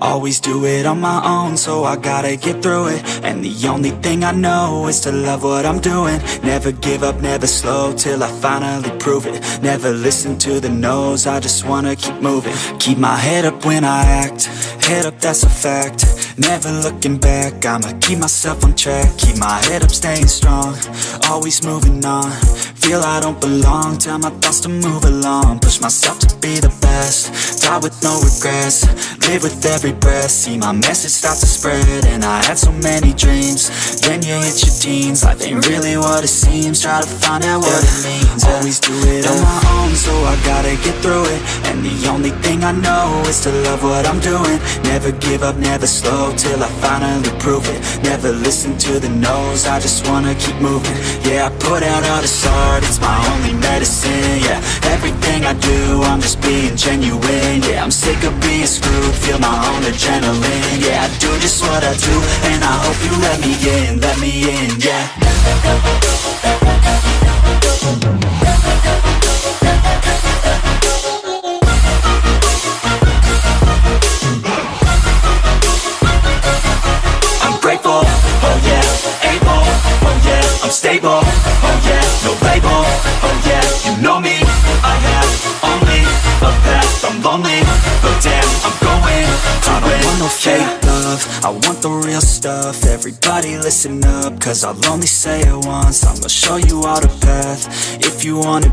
Always do it on my own, so I gotta get through it. And the only thing I know is to love what I'm doing. Never give up, never slow, till I finally prove it. Never listen to the no's, I just wanna keep moving. Keep my head up when I act, head up, that's a fact. Never looking back, I'ma keep myself on track. Keep my head up, staying strong, always moving on. Feel I don't belong, tell my thoughts to move along. Push myself to be the best, die with no regrets. Live with every breath, see my message start to spread. And I had so many dreams, then you hit your teens. Life ain't really what it seems, try to find out what it means. Always do it on my own, so I gotta get through it. And the only thing I know is to love what I'm doing. Never give up, never slow, till I finally prove it. Never listen to the no's, I just wanna keep moving. Yeah, I put out all this art, it's my only medicine. Yeah, everything I do, I'm just being genuine. Yeah, I'm sick of being screwed, feel my own adrenaline. Yeah, I do just what I do, and I hope you let me in, yeah. I'm grateful, oh yeah, able, oh yeah, I'm stable, oh yeah, no label, oh yeah, you know me, I have only a path, I'm lonely, but damn, I'm going to I don't want no fake love, I want the real stuff. Everybody listen up, cause I'll only say it once. I'ma show you all the path, if you want it